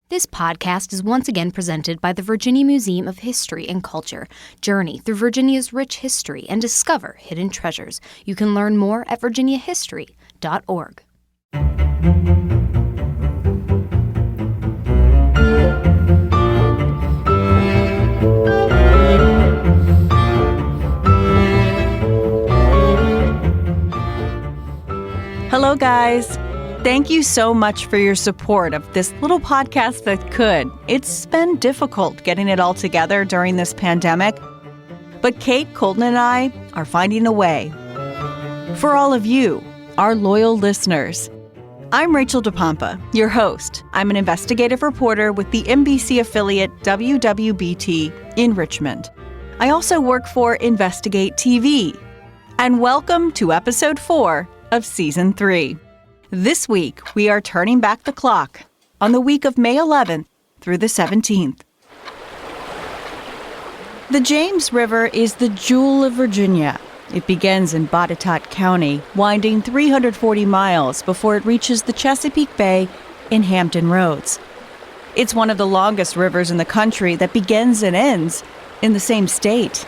This podcast is once again presented by the Virginia Museum of History and Culture. Journey through Virginia's rich history and discover hidden treasures. You can learn more at virginiahistory.org. Hello, guys. Thank you so much for your support of this little podcast that could. It's been difficult getting it all together during this pandemic, but Kate, Colton, and I are finding a way. For all of you, our loyal listeners, I'm Rachel DePompa, your host. I'm an investigative reporter with the NBC affiliate WWBT in Richmond. I also work for Investigate TV. And welcome to episode 4 of season 3. This week, we are turning back the clock on the week of May 11th through the 17th. The James River is the jewel of Virginia. It begins in Botetourt County, winding 340 miles before it reaches the Chesapeake Bay in Hampton Roads. It's one of the longest rivers in the country that begins and ends in the same state.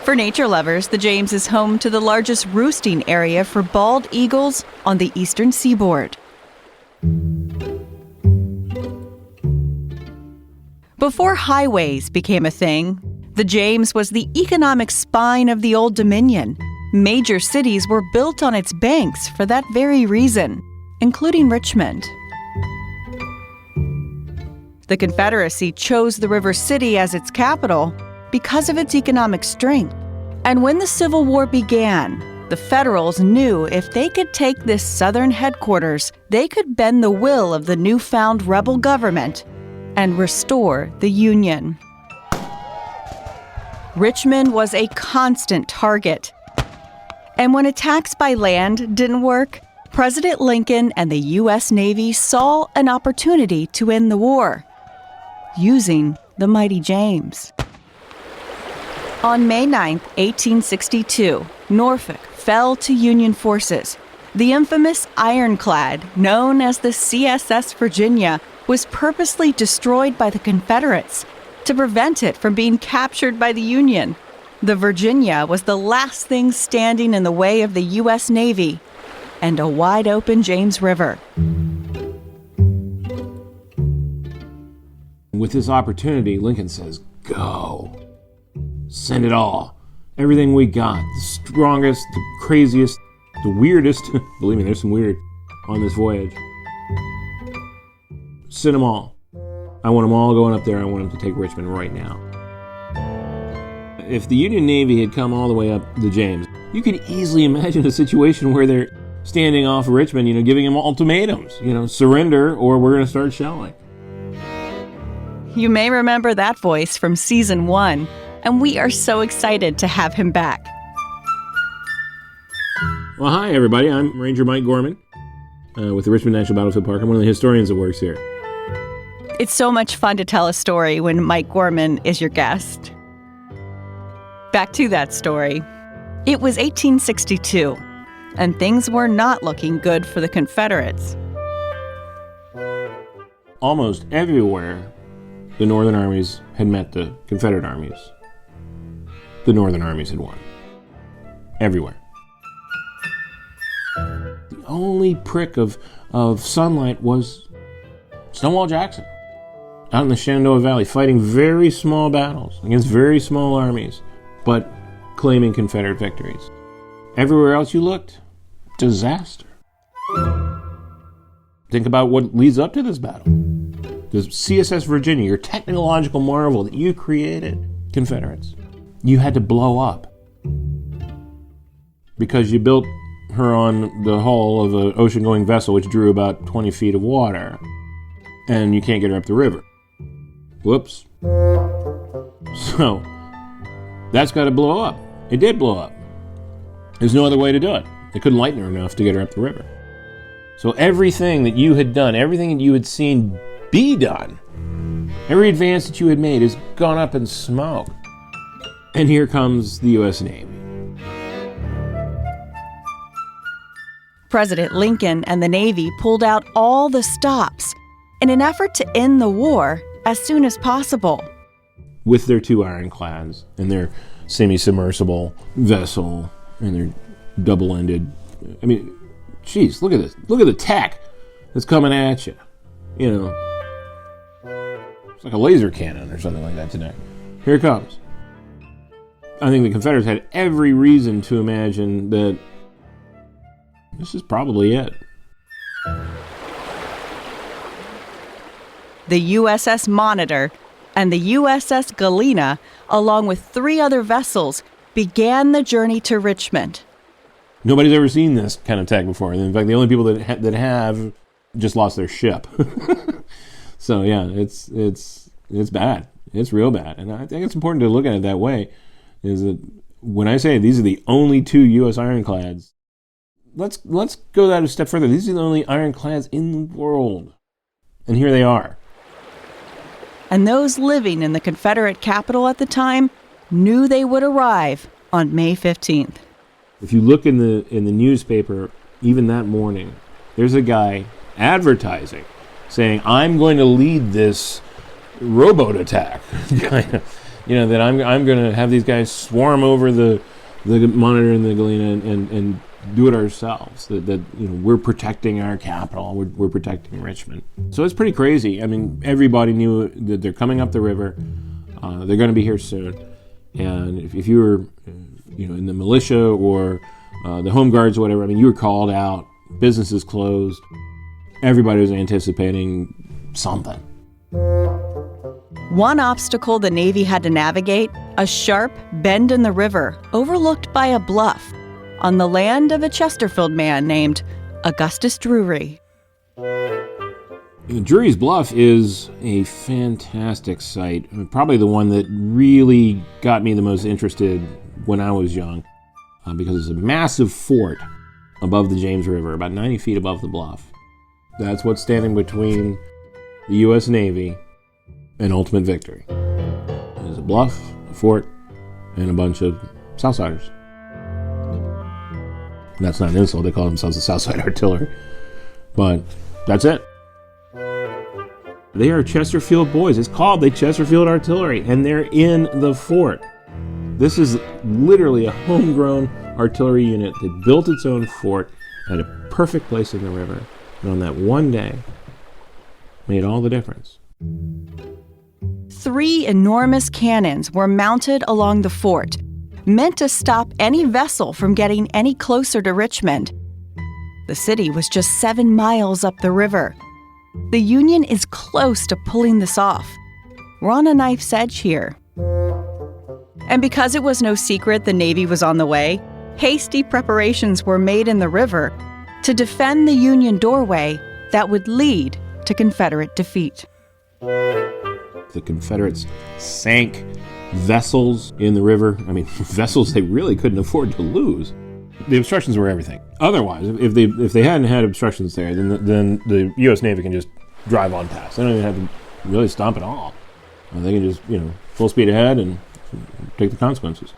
For nature lovers, the James is home to the largest roosting area for bald eagles on the eastern seaboard. Before highways became a thing, the James was the economic spine of the Old Dominion. Major cities were built on its banks for that very reason, including Richmond. The Confederacy chose the river city as its capital because of its economic strength. And when the Civil War began, the Federals knew if they could take this southern headquarters, they could bend the will of the newfound rebel government and restore the Union. Richmond was a constant target. And when attacks by land didn't work, President Lincoln and the U.S. Navy saw an opportunity to end the war, using the mighty James. On May 9, 1862, Norfolk fell to Union forces. The infamous ironclad, known as the CSS Virginia, was purposely destroyed by the Confederates to prevent it from being captured by the Union. The Virginia was the last thing standing in the way of the U.S. Navy and a wide-open James River. With this opportunity, Lincoln says, "Go. Send it all. Everything we got. The strongest, the craziest, the weirdest." Believe me, there's some weird on this voyage. Send them all. I want them all going up there. I want them to take Richmond right now. If the Union Navy had come all the way up the James, you could easily imagine a situation where they're standing off Richmond, giving them ultimatums. Surrender or we're going to start shelling. You may remember that voice from season 1. And we are so excited to have him back. Well, hi, everybody. I'm Ranger Mike Gorman with the Richmond National Battlefield Park. I'm one of the historians that works here. It's so much fun to tell a story when Mike Gorman is your guest. Back to that story. It was 1862, and things were not looking good for the Confederates. Almost everywhere, the Northern armies had met the Confederate armies. The Northern armies had won. Everywhere. The only prick of sunlight was Stonewall Jackson, out in the Shenandoah Valley, fighting very small battles against very small armies, but claiming Confederate victories. Everywhere else you looked, disaster. Think about what leads up to this battle. The CSS Virginia, your technological marvel that you created, Confederates. You had to blow up because you built her on the hull of an ocean-going vessel which drew about 20 feet of water, and you can't get her up the river. Whoops. So, that's got to blow up. It did blow up. There's no other way to do it. They couldn't lighten her enough to get her up the river. So everything that you had done, everything that you had seen be done, every advance that you had made has gone up in smoke. And here comes the U.S. Navy. President Lincoln and the Navy pulled out all the stops in an effort to end the war as soon as possible. With their 2 ironclads and their semi-submersible vessel and their double-ended, I mean, geez, look at this. Look at the tech that's coming at you. You know, it's like a laser cannon or something like that today. Here it comes. I think the Confederates had every reason to imagine that this is probably it. The USS Monitor and the USS Galena, along with 3 other vessels, began the journey to Richmond. Nobody's ever seen this kind of tech before. In fact, the only people that have just lost their ship. So yeah, it's bad. It's real bad, and I think it's important to look at it that way. Is that when I say these are the only 2 U.S. ironclads, let's go that a step further. These are the only ironclads in the world, and here they are. And those living in the Confederate capital at the time knew they would arrive on May 15th. If you look in the newspaper, even that morning, there's a guy advertising, saying, "I'm going to lead this rowboat attack." You know, that I'm going to have these guys swarm over the Monitor and the Galena and do it ourselves. That you know, we're protecting our capital. We're protecting Richmond. So it's pretty crazy. I mean, everybody knew that they're coming up the river. They're going to be here soon. And if you were, you know, in the militia or the home guards or whatever, I mean, you were called out. Businesses closed. Everybody was anticipating something. One obstacle the Navy had to navigate, a sharp bend in the river overlooked by a bluff on the land of a Chesterfield man named Augustus Drewry. Drewry's Bluff is a fantastic site, probably the one that really got me the most interested when I was young, because it's a massive fort above the James River, about 90 feet above the bluff. That's what's standing between the U.S. Navy and ultimate victory. There's a bluff, a fort, and a bunch of Southsiders. And that's not an insult, they call themselves the Southside Artillery. But that's it. They are Chesterfield boys. It's called the Chesterfield Artillery, and they're in the fort. This is literally a homegrown artillery unit that built its own fort at a perfect place in the river. And on that one day, made all the difference. 3 enormous cannons were mounted along the fort, meant to stop any vessel from getting any closer to Richmond. The city was just 7 miles up the river. The Union is close to pulling this off. We're on a knife's edge here. And because it was no secret the Navy was on the way, hasty preparations were made in the river to defend the Union doorway that would lead to Confederate defeat. The Confederates sank vessels in the river. I mean, vessels they really couldn't afford to lose. The obstructions were everything. Otherwise, if they hadn't had obstructions there, then the U.S. Navy can just drive on past. They don't even have to really stomp at all. They can just, full speed ahead and take the consequences.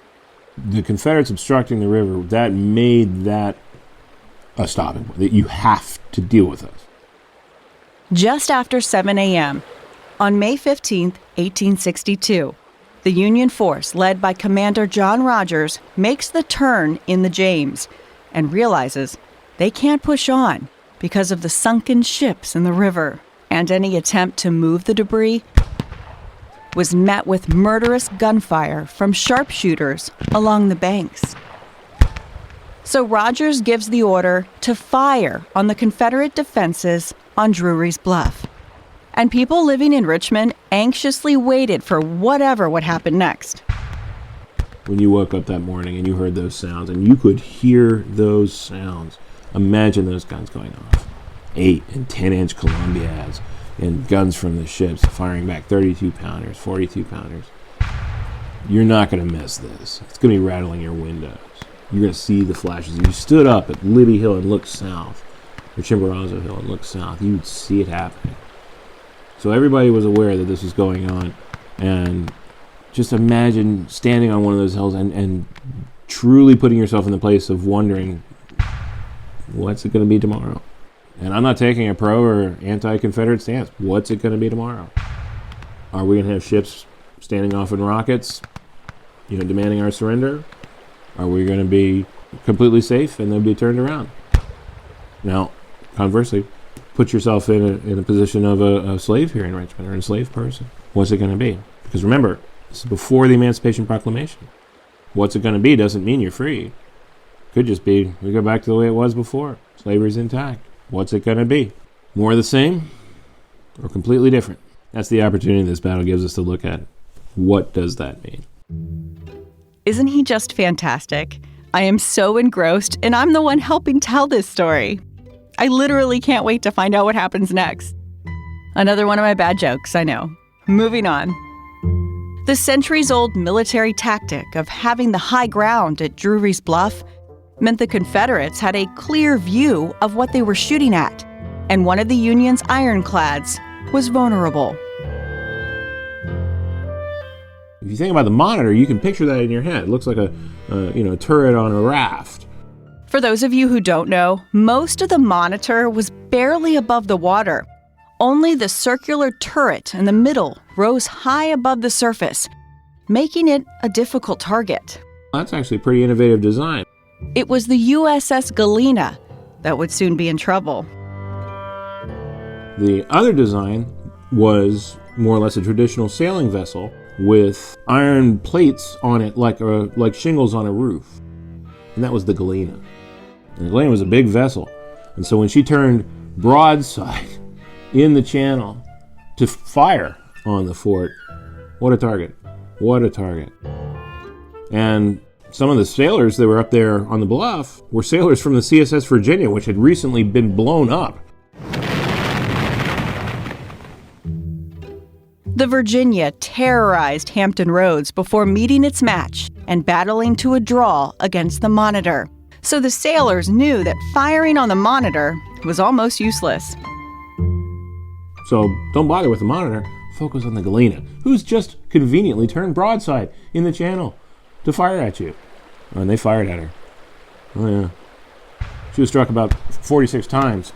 The Confederates obstructing the river, that made that a stopping point, that you have to deal with us. Just after 7 a.m., on May 15, 1862, the Union force, led by Commander John Rodgers, makes the turn in the James and realizes they can't push on because of the sunken ships in the river, and any attempt to move the debris was met with murderous gunfire from sharpshooters along the banks. So Rodgers gives the order to fire on the Confederate defenses on Drewry's Bluff. And people living in Richmond anxiously waited for whatever would happen next. When you woke up that morning and you heard those sounds, and you could hear those sounds, imagine those guns going off. 8 and 10-inch Columbiads and guns from the ships firing back 32-pounders, 42-pounders. You're not going to miss this. It's going to be rattling your windows. You're going to see the flashes. If you stood up at Libby Hill and looked south, or Chimborazo Hill and looked south, you would see it happening. So everybody was aware that this was going on, and just imagine standing on one of those hills and truly putting yourself in the place of wondering, what's it going to be tomorrow? And I'm not taking a pro or anti-Confederate stance. What's it going to be tomorrow? Are we going to have ships standing off in rockets, demanding our surrender? Are we going to be completely safe and then be turned around? Now, conversely, put yourself in a position of a slave here in Richmond, or an enslaved person. What's it going to be? Because remember, this is before the Emancipation Proclamation. What's it going to be doesn't mean you're free. Could just be we go back to the way it was before. Slavery's intact. What's it going to be? More of the same or completely different? That's the opportunity this battle gives us to look at. What does that mean? Isn't he just fantastic? I am so engrossed, and I'm the one helping tell this story. I literally can't wait to find out what happens next. Another one of my bad jokes, I know. Moving on. The centuries-old military tactic of having the high ground at Drewry's Bluff meant the Confederates had a clear view of what they were shooting at, and one of the Union's ironclads was vulnerable. If you think about the Monitor, you can picture that in your head. It looks like a turret on a raft. For those of you who don't know, most of the Monitor was barely above the water. Only the circular turret in the middle rose high above the surface, making it a difficult target. That's actually a pretty innovative design. It was the USS Galena that would soon be in trouble. The other design was more or less a traditional sailing vessel with iron plates on it like shingles on a roof. And that was the Galena. And the Galena was a big vessel. And so when she turned broadside in the channel to fire on the fort, what a target. What a target. And some of the sailors that were up there on the bluff were sailors from the CSS Virginia, which had recently been blown up. The Virginia terrorized Hampton Roads before meeting its match and battling to a draw against the Monitor. So the sailors knew that firing on the Monitor was almost useless. So don't bother with the Monitor. Focus on the Galena, who's just conveniently turned broadside in the channel to fire at you. And they fired at her. Oh, yeah. She was struck about 46 times.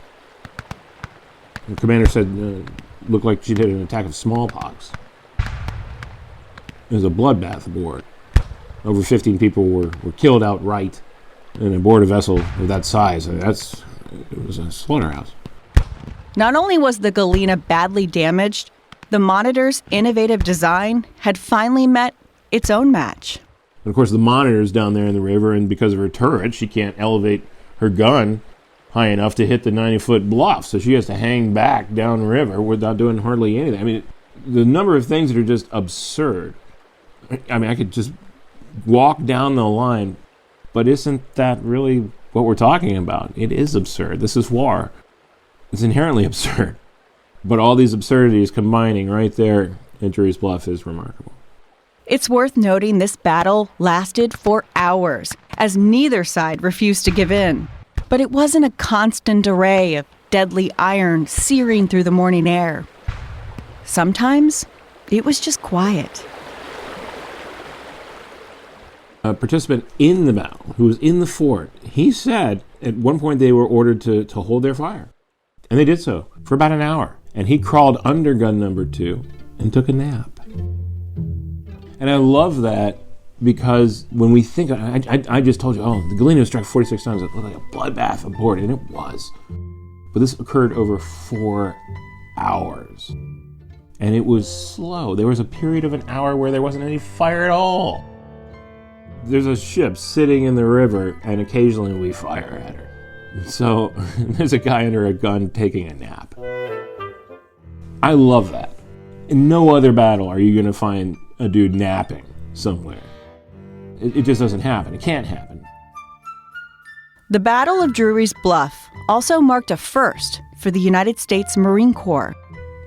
The commander said looked like she'd had an attack of smallpox. It was a bloodbath aboard. Over 15 people were killed outright and aboard a vessel of that size. It was a slaughterhouse. Not only was the Galena badly damaged, the Monitor's innovative design had finally met its own match. And of course, the Monitor's down there in the river, and because of her turret, she can't elevate her gun high enough to hit the 90-foot bluff, so she has to hang back downriver without doing hardly anything. I mean, the number of things that are just absurd. I mean, I could just walk down the line, but isn't that really what we're talking about? It is absurd. This is war. It's inherently absurd. But all these absurdities combining right there at Drewry's Bluff is remarkable. It's worth noting this battle lasted for hours, as neither side refused to give in. But it wasn't a constant array of deadly iron searing through the morning air. Sometimes it was just quiet. A participant in the battle, who was in the fort, he said at one point they were ordered to hold their fire. And they did so for about an hour. And he crawled under gun number 2 and took a nap. And I love that because when we think, I just told you, the Galena was struck 46 times. It looked like a bloodbath aboard, and it was. But this occurred over 4 hours. And it was slow. There was a period of an hour where there wasn't any fire at all. There's a ship sitting in the river, and occasionally we fire at her. So there's a guy under a gun taking a nap. I love that. In no other battle are you going to find a dude napping somewhere. It just doesn't happen. It can't happen. The Battle of Drewry's Bluff also marked a first for the United States Marine Corps.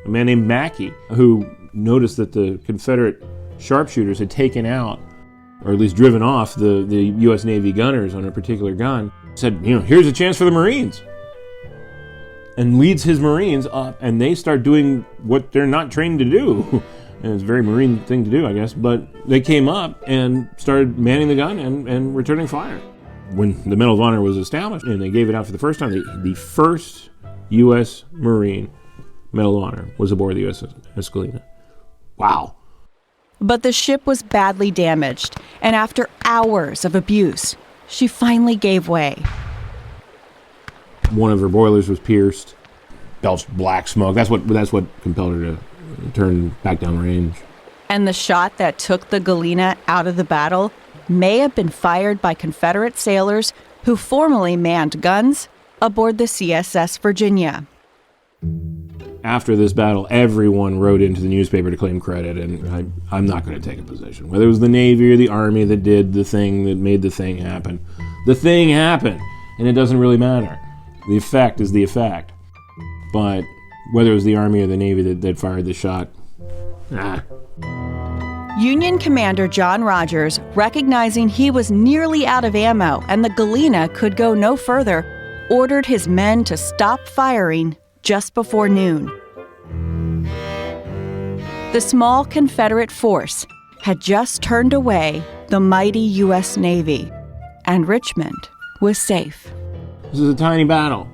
A man named Mackey, who noticed that the Confederate sharpshooters had taken out, or at least driven off, the U.S. Navy gunners on a particular gun, said, here's a chance for the Marines. And leads his Marines up, and they start doing what they're not trained to do. And it's a very Marine thing to do, I guess. But they came up and started manning the gun and returning fire. When the Medal of Honor was established and they gave it out for the first time, the first U.S. Marine Medal of Honor was aboard the USS Galena. Wow. But the ship was badly damaged, and after hours of abuse, she finally gave way. One of her boilers was pierced, belched black smoke. That's what compelled her to turn back downrange. And the shot that took the Galena out of the battle may have been fired by Confederate sailors who formerly manned guns aboard the CSS Virginia. After this battle, everyone wrote into the newspaper to claim credit, and I'm not going to take a position. Whether it was the Navy or the Army that did the thing that made the thing happen. The thing happened, and it doesn't really matter. The effect is the effect. But whether it was the Army or the Navy that fired the shot, Union Commander John Rodgers, recognizing he was nearly out of ammo and the Galena could go no further, ordered his men to stop firing just before noon. The small Confederate force had just turned away the mighty U.S. Navy, and Richmond was safe. This is a tiny battle,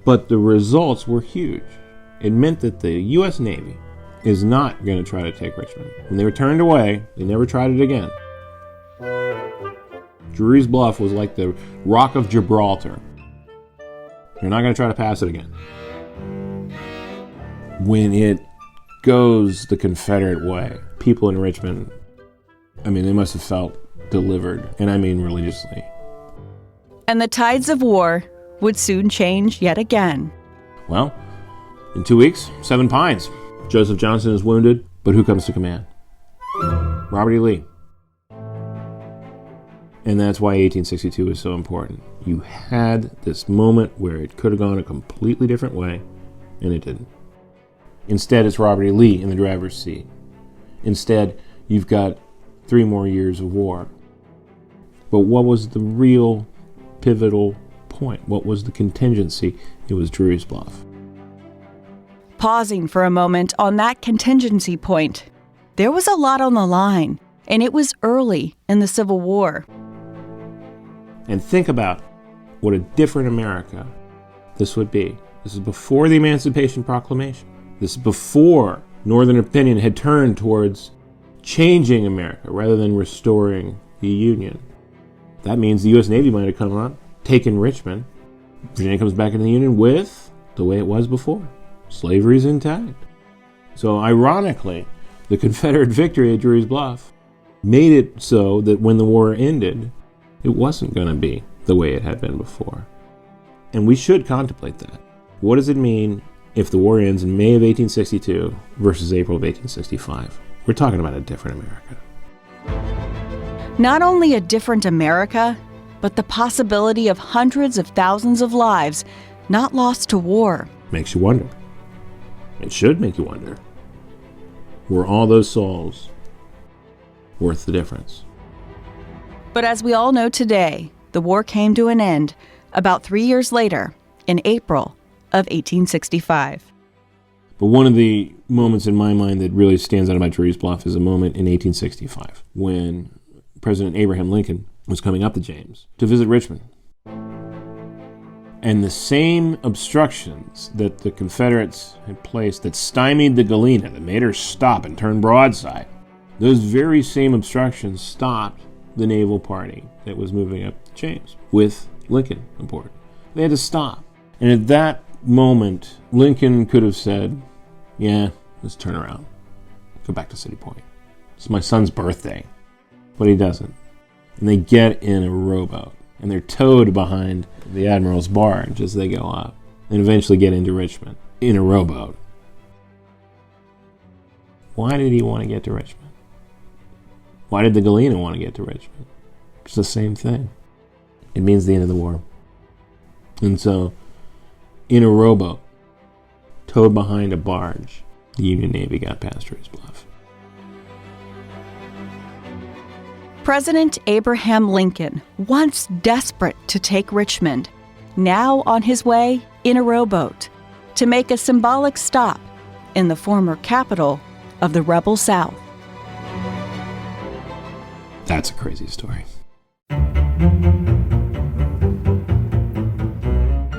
but the results were huge. It meant that the U.S. Navy is not going to try to take Richmond. When they were turned away, they never tried it again. Drewry's Bluff was like the Rock of Gibraltar. They're not going to try to pass it again. When it goes the Confederate way, people in Richmond, they must have felt delivered, and I mean religiously. And the tides of war would soon change yet again. Well, in 2 weeks, 7 Pines. Joseph Johnston is wounded, but who comes to command? Robert E. Lee. And that's why 1862 is so important. You had this moment where it could have gone a completely different way, and it didn't. Instead, it's Robert E. Lee in the driver's seat. Instead, you've got 3 more years of war. But what was the real pivotal point? What was the contingency? It was Drewry's Bluff. Pausing for a moment on that contingency point, there was a lot on the line, and it was early in the Civil War. And think about what a different America this would be. This is before the Emancipation Proclamation. This is before Northern opinion had turned towards changing America rather than restoring the Union. That means the U.S. Navy might have come up, taken Richmond. Virginia comes back into the Union with the way it was before. Slavery's intact. So ironically, the Confederate victory at Drewry's Bluff made it so that when the war ended, it wasn't going to be the way it had been before. And we should contemplate that. What does it mean if the war ends in May of 1862 versus April of 1865? We're talking about a different America. Not only a different America, but the possibility of hundreds of thousands of lives not lost to war. Makes you wonder. It should make you wonder. Were all those souls worth the difference? But as we all know today, the war came to an end about 3 years later, in April of 1865. But one of the moments in my mind that really stands out about Drewry's Bluff is a moment in 1865 when President Abraham Lincoln was coming up the James to visit Richmond. And the same obstructions that the Confederates had placed that stymied the Galena, that made her stop and turn broadside, those very same obstructions stopped the naval party that was moving up the James with Lincoln aboard. They had to stop. And at that moment, Lincoln could have said, yeah, let's turn around. Go back to City Point. It's my son's birthday. But he doesn't. And they get in a rowboat. And they're towed behind the Admiral's barge as they go up. And eventually get into Richmond in a rowboat. Why did he want to get to Richmond? Why did the Galena want to get to Richmond? It's the same thing. It means the end of the war. And so, in a rowboat, towed behind a barge, the Union Navy got past Drewry's Bluff. President Abraham Lincoln, once desperate to take Richmond, now on his way in a rowboat to make a symbolic stop in the former capital of the rebel South. That's a crazy story.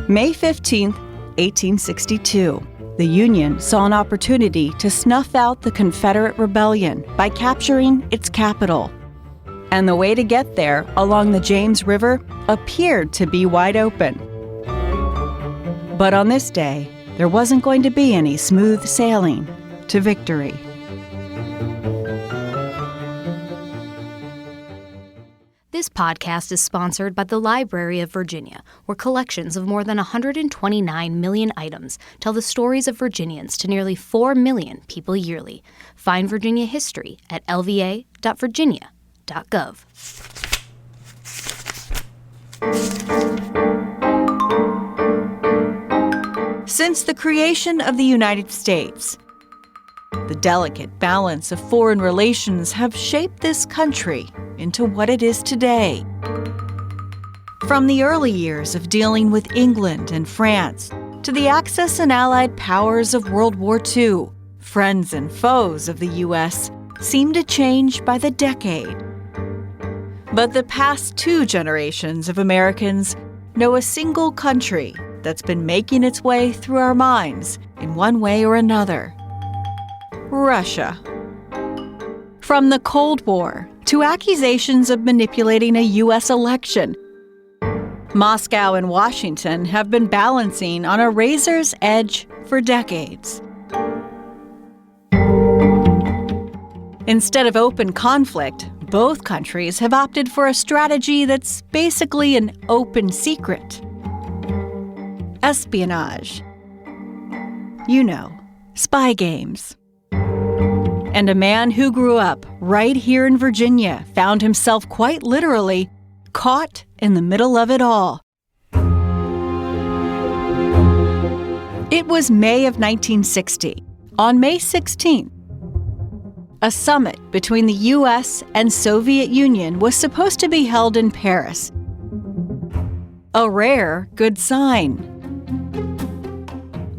May 15th, 1862. The Union saw an opportunity to snuff out the Confederate rebellion by capturing its capital. And the way to get there along the James River appeared to be wide open. But on this day, there wasn't going to be any smooth sailing to victory. This podcast is sponsored by the Library of Virginia, where collections of more than 129 million items tell the stories of Virginians to nearly 4 million people yearly. Find Virginia history at lva.virginia.gov. Since the creation of the United States, the delicate balance of foreign relations have shaped this country into what it is today. From the early years of dealing with England and France to the Axis and Allied powers of World War II, friends and foes of the U.S. seem to change by the decade. But the past 2 generations of Americans know a single country that's been making its way through our minds in one way or another: Russia. From the Cold War to accusations of manipulating a U.S. election, Moscow and Washington have been balancing on a razor's edge for decades. Instead of open conflict, both countries have opted for a strategy that's basically an open secret: espionage. You know, spy games. And a man who grew up right here in Virginia found himself quite literally caught in the middle of it all. It was May of 1960. On May 16th, a summit between the U.S. and Soviet Union was supposed to be held in Paris. A rare good sign.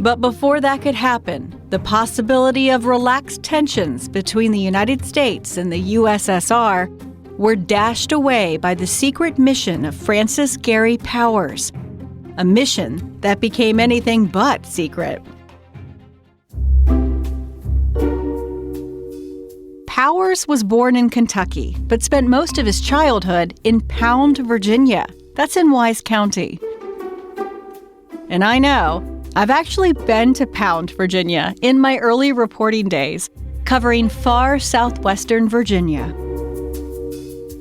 But before that could happen, the possibility of relaxed tensions between the United States and the USSR were dashed away by the secret mission of Francis Gary Powers, a mission that became anything but secret. Powers was born in Kentucky, but spent most of his childhood in Pound, Virginia. That's in Wise County. And I know, I've actually been to Pound, Virginia in my early reporting days, covering far southwestern Virginia.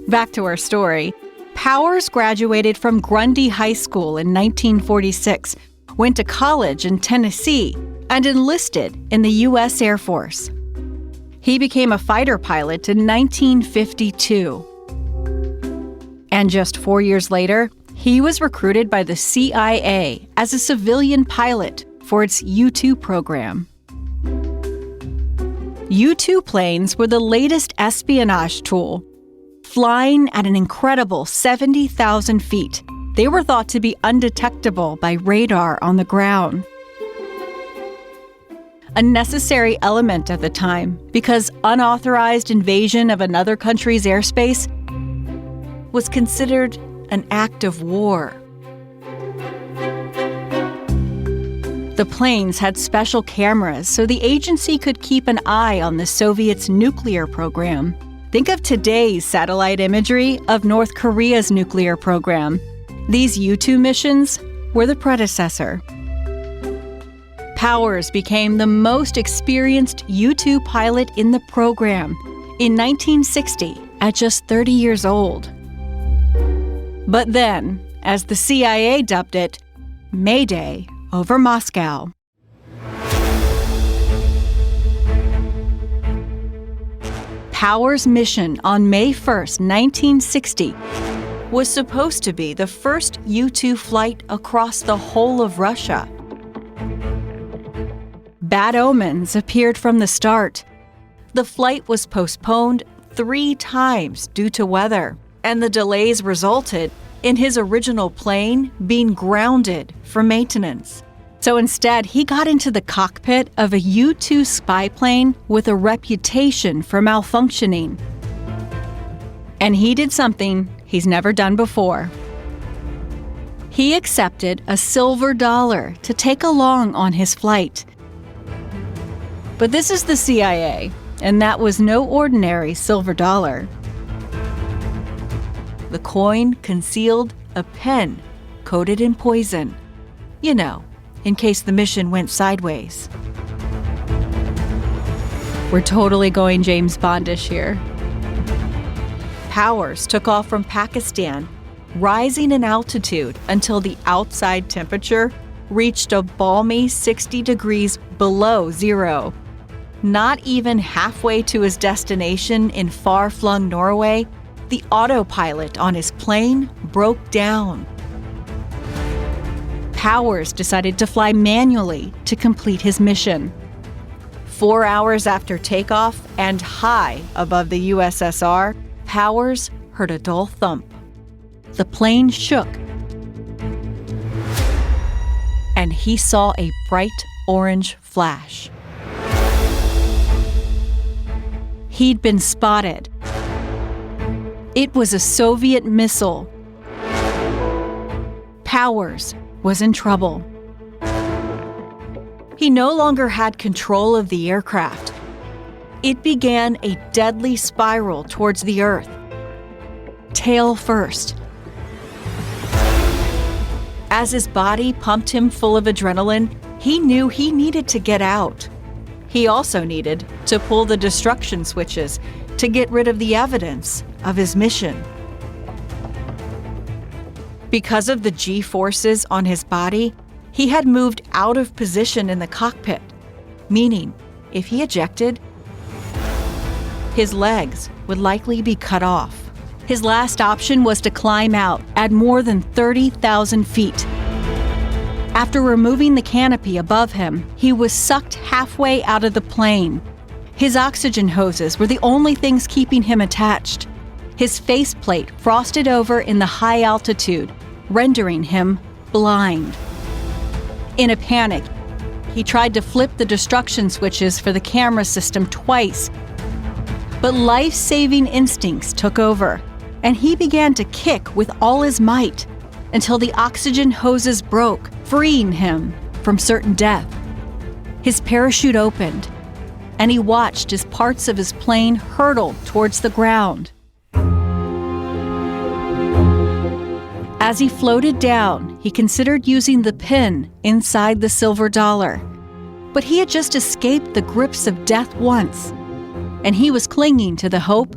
Back to our story. Powers graduated from Grundy High School in 1946, went to college in Tennessee, and enlisted in the U.S. Air Force. He became a fighter pilot in 1952. And just 4 years later, he was recruited by the CIA as a civilian pilot for its U-2 program. U-2 planes were the latest espionage tool. Flying at an incredible 70,000 feet, they were thought to be undetectable by radar on the ground. A necessary element at the time because unauthorized invasion of another country's airspace was considered an act of war. The planes had special cameras so the agency could keep an eye on the Soviets' nuclear program. Think of today's satellite imagery of North Korea's nuclear program. These U-2 missions were the predecessor. Powers became the most experienced U-2 pilot in the program in 1960 at just 30 years old. But then, as the CIA dubbed it, Mayday over Moscow. Powers' mission on May 1st, 1960, was supposed to be the first U-2 flight across the whole of Russia. Bad omens appeared from the start. The flight was postponed 3 times due to weather, and the delays resulted in his original plane being grounded for maintenance. So instead, he got into the cockpit of a U-2 spy plane with a reputation for malfunctioning. And he did something he's never done before. He accepted a silver dollar to take along on his flight. But this is the CIA, and that was no ordinary silver dollar. The coin concealed a pen coated in poison. You know, in case the mission went sideways. We're totally going James Bondish here. Powers took off from Pakistan, rising in altitude until the outside temperature reached a balmy 60 degrees below zero. Not even halfway to his destination in far-flung Norway, the autopilot on his plane broke down. Powers decided to fly manually to complete his mission. 4 hours after takeoff and high above the USSR, Powers heard a dull thump. The plane shook, and he saw a bright orange flash. He'd been spotted. It was a Soviet missile. Powers was in trouble. He no longer had control of the aircraft. It began a deadly spiral towards the Earth. Tail first. As his body pumped him full of adrenaline, he knew he needed to get out. He also needed to pull the destruction switches to get rid of the evidence of his mission. Because of the G-forces on his body, he had moved out of position in the cockpit, meaning if he ejected, his legs would likely be cut off. His last option was to climb out at more than 30,000 feet. After removing the canopy above him, he was sucked halfway out of the plane. His oxygen hoses were the only things keeping him attached. His faceplate frosted over in the high altitude, rendering him blind. In a panic, he tried to flip the destruction switches for the camera system twice, but life-saving instincts took over, and he began to kick with all his might until the oxygen hoses broke, freeing him from certain death. His parachute opened, and he watched as parts of his plane hurtled towards the ground. As he floated down, he considered using the pin inside the silver dollar, but he had just escaped the grips of death once, and he was clinging to the hope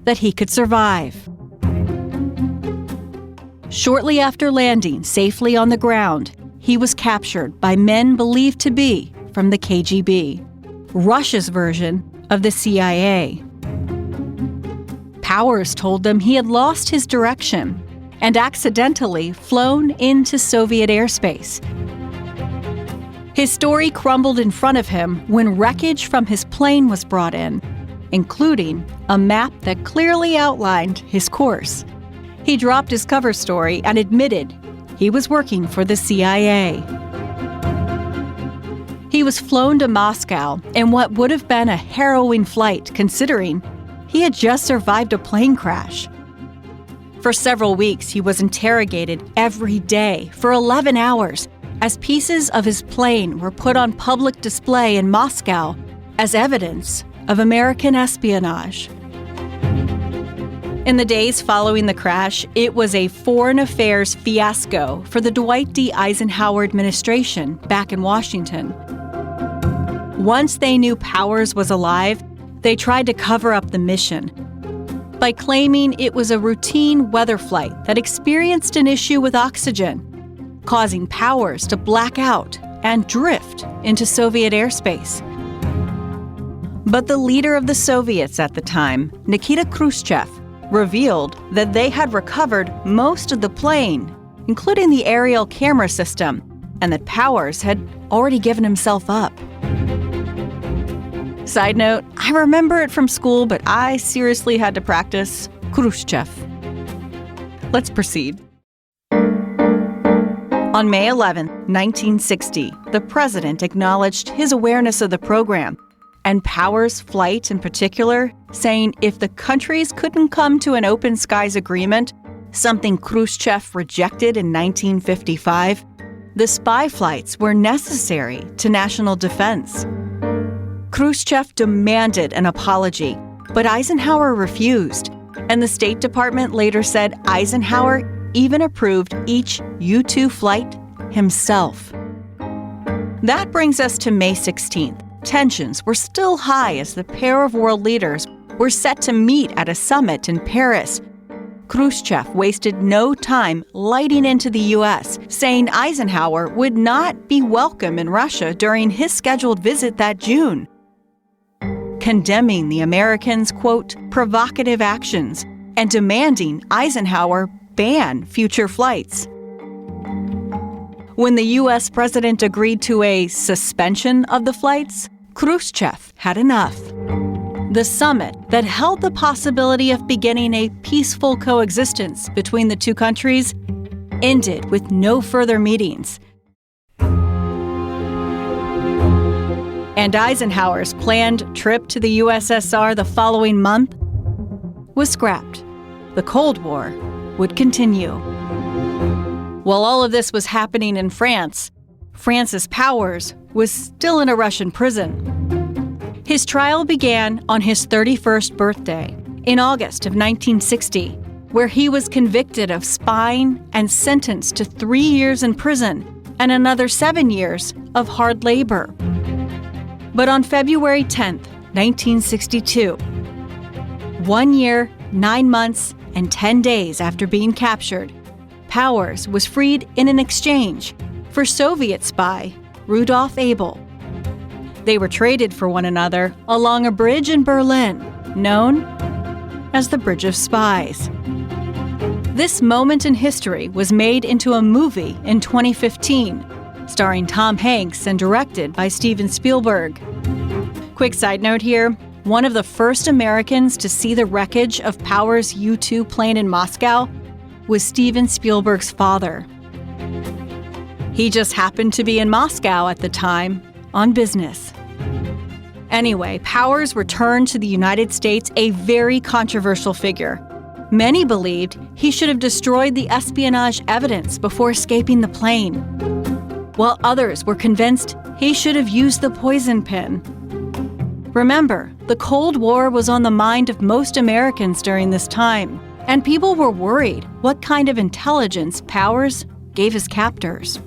that he could survive. Shortly after landing safely on the ground, he was captured by men believed to be from the KGB, Russia's version of the CIA. Powers told them he had lost his direction and accidentally flown into Soviet airspace. His story crumbled in front of him when wreckage from his plane was brought in, including a map that clearly outlined his course. He dropped his cover story and admitted he was working for the CIA. He was flown to Moscow in what would have been a harrowing flight, considering he had just survived a plane crash. For several weeks, he was interrogated every day for 11 hours as pieces of his plane were put on public display in Moscow as evidence of American espionage. In the days following the crash, it was a foreign affairs fiasco for the Dwight D. Eisenhower administration back in Washington. Once they knew Powers was alive, they tried to cover up the mission by claiming it was a routine weather flight that experienced an issue with oxygen, causing Powers to black out and drift into Soviet airspace. But the leader of the Soviets at the time, Nikita Khrushchev, revealed that they had recovered most of the plane, including the aerial camera system, and that Powers had already given himself up. Side note, I remember it from school, but I seriously had to practice Khrushchev. Let's proceed. On May 11, 1960, the president acknowledged his awareness of the program, and Powers' flight in particular, saying if the countries couldn't come to an open skies agreement, something Khrushchev rejected in 1955, the spy flights were necessary to national defense. Khrushchev demanded an apology, but Eisenhower refused, and the State Department later said Eisenhower even approved each U-2 flight himself. That brings us to May 16th. Tensions were still high as the pair of world leaders were set to meet at a summit in Paris. Khrushchev wasted no time lighting into the U.S., saying Eisenhower would not be welcome in Russia during his scheduled visit that June, condemning the Americans' quote, provocative actions and demanding Eisenhower ban future flights. When the U.S. president agreed to a suspension of the flights, Khrushchev had enough. The summit that held the possibility of beginning a peaceful coexistence between the two countries ended with no further meetings. And Eisenhower's planned trip to the USSR the following month was scrapped. The Cold War would continue. While all of this was happening in France, Francis Powers was still in a Russian prison. His trial began on his 31st birthday, in August of 1960, where he was convicted of spying and sentenced to 3 years in prison and another 7 years of hard labor. But on February 10, 1962, 1 year, 9 months, and 10 days after being captured, Powers was freed in an exchange for Soviet spy Rudolf Abel. They were traded for one another along a bridge in Berlin, known as the Bridge of Spies. This moment in history was made into a movie in 2015, starring Tom Hanks and directed by Steven Spielberg. Quick side note here, one of the first Americans to see the wreckage of Powers' U-2 plane in Moscow was Steven Spielberg's father. He just happened to be in Moscow at the time on business. Anyway, Powers returned to the United States a very controversial figure. Many believed he should have destroyed the espionage evidence before escaping the plane, while others were convinced he should have used the poison pen. Remember, the Cold War was on the mind of most Americans during this time, and people were worried what kind of intelligence Powers gave his captors.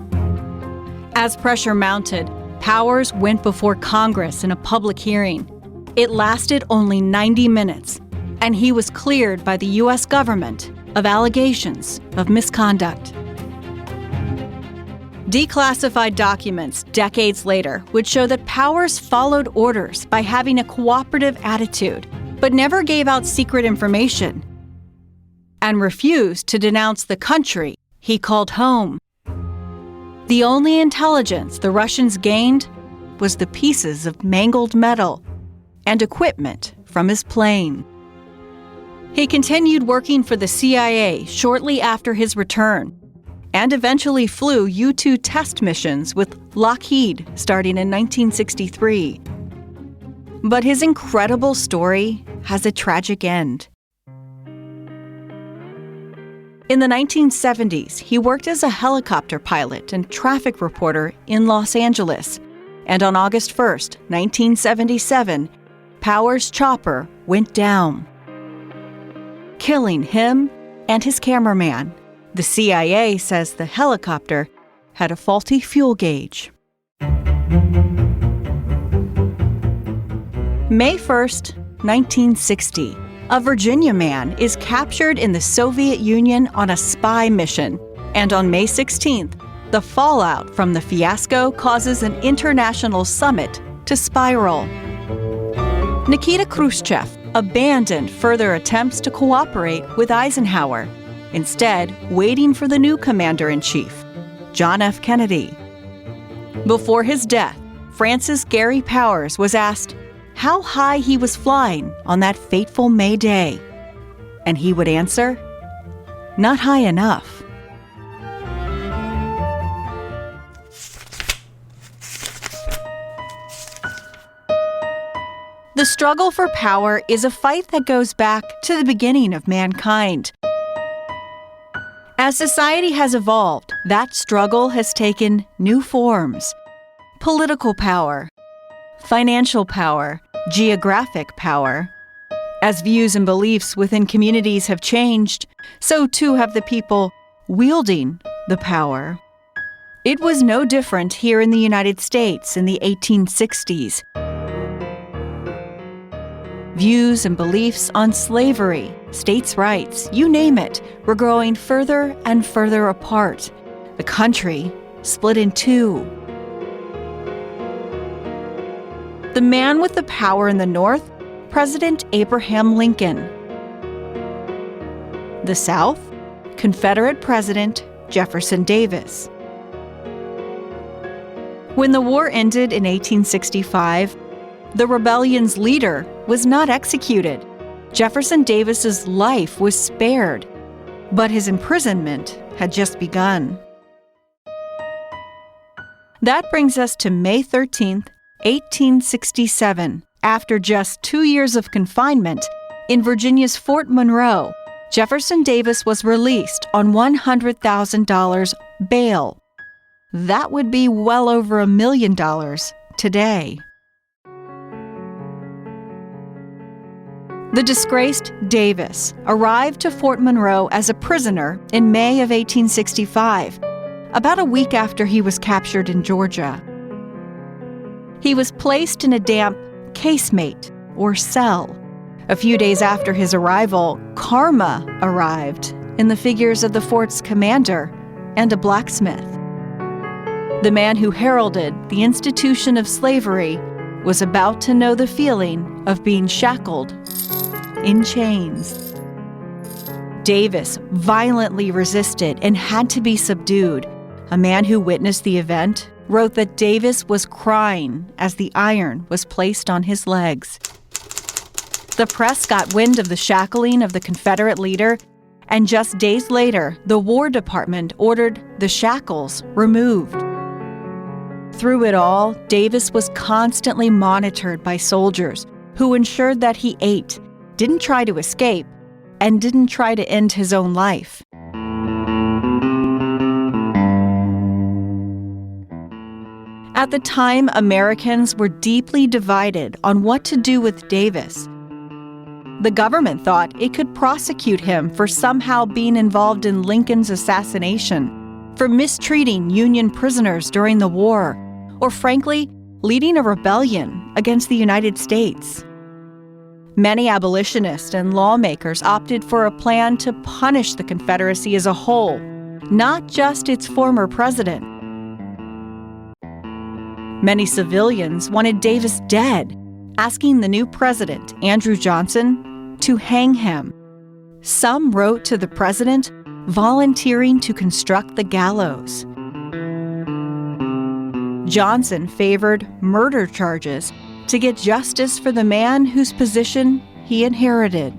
As pressure mounted, Powers went before Congress in a public hearing. It lasted only 90 minutes, and he was cleared by the U.S. government of allegations of misconduct. Declassified documents decades later would show that Powers followed orders by having a cooperative attitude, but never gave out secret information, and refused to denounce the country he called home. The only intelligence the Russians gained was the pieces of mangled metal and equipment from his plane. He continued working for the CIA shortly after his return, and eventually flew U-2 test missions with Lockheed starting in 1963. But his incredible story has a tragic end. In the 1970s, he worked as a helicopter pilot and traffic reporter in Los Angeles, and on August 1, 1977, Powers' chopper went down, killing him and his cameraman. The CIA says the helicopter had a faulty fuel gauge. May 1st, 1960, a Virginia man is captured in the Soviet Union on a spy mission, and on May 16th, the fallout from the fiasco causes an international summit to spiral. Nikita Khrushchev abandoned further attempts to cooperate with Eisenhower, instead waiting for the new commander-in-chief, John F. Kennedy. Before his death, Francis Gary Powers was asked how high he was flying on that fateful May day, and he would answer, "Not high enough." The struggle for power is a fight that goes back to the beginning of mankind. As society has evolved, that struggle has taken new forms: political power, financial power, geographic power. As views and beliefs within communities have changed, so too have the people wielding the power. It was no different here in the United States in the 1860s. Views and beliefs on slavery, states' rights, you name it, were growing further and further apart. The country split in two. The man with the power in the North, President Abraham Lincoln. The South, Confederate President Jefferson Davis. When the war ended in 1865, the rebellion's leader was not executed. Jefferson Davis's life was spared, but his imprisonment had just begun. That brings us to May 13th, 1867. After just 2 years of confinement in Virginia's Fort Monroe, Jefferson Davis was released on $100,000 bail. That would be well over $1 million today. The disgraced Davis arrived to Fort Monroe as a prisoner in May of 1865, about a week after he was captured in Georgia. He was placed in a damp casemate, or cell. A few days after his arrival, karma arrived in the figures of the fort's commander and a blacksmith. The man who heralded the institution of slavery was about to know the feeling of being shackled in chains. Davis violently resisted and had to be subdued. A man who witnessed the event wrote that Davis was crying as the iron was placed on his legs. The press got wind of the shackling of the Confederate leader, and just days later, the War Department ordered the shackles removed. Through it all, Davis was constantly monitored by soldiers who ensured that he ate, didn't try to escape, and didn't try to end his own life. At the time, Americans were deeply divided on what to do with Davis. The government thought it could prosecute him for somehow being involved in Lincoln's assassination, for mistreating Union prisoners during the war, or frankly, leading a rebellion against the United States. Many abolitionists and lawmakers opted for a plan to punish the Confederacy as a whole, not just its former president. Many civilians wanted Davis dead, asking the new president, Andrew Johnson, to hang him. Some wrote to the president, volunteering to construct the gallows. Johnson favored murder charges to get justice for the man whose position he inherited.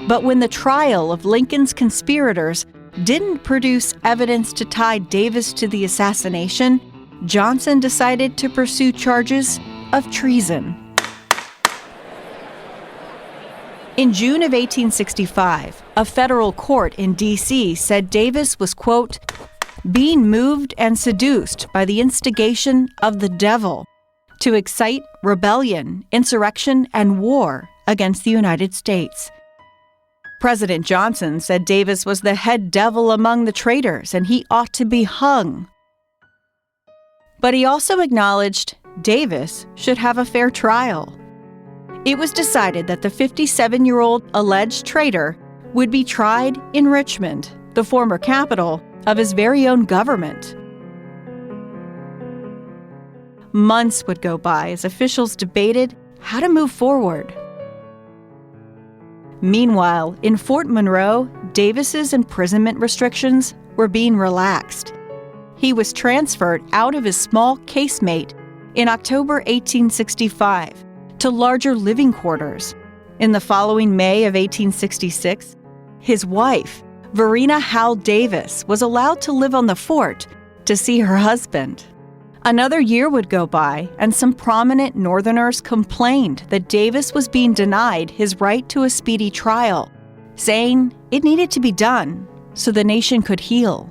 But when the trial of Lincoln's conspirators didn't produce evidence to tie Davis to the assassination, Johnson decided to pursue charges of treason. In June of 1865, a federal court in D.C. said Davis was, quote, being moved and seduced by the instigation of the devil to excite rebellion, insurrection, and war against the United States. President Johnson said Davis was the head devil among the traitors and he ought to be hung. But he also acknowledged Davis should have a fair trial. It was decided that the 57-year-old alleged traitor would be tried in Richmond, the former capital of his very own government. Months would go by as officials debated how to move forward. Meanwhile, in Fort Monroe, Davis's imprisonment restrictions were being relaxed. He was transferred out of his small casemate in October 1865 to larger living quarters. In the following May of 1866, his wife, Verena Howell Davis, was allowed to live on the fort to see her husband. Another year would go by, and some prominent Northerners complained that Davis was being denied his right to a speedy trial, saying it needed to be done so the nation could heal.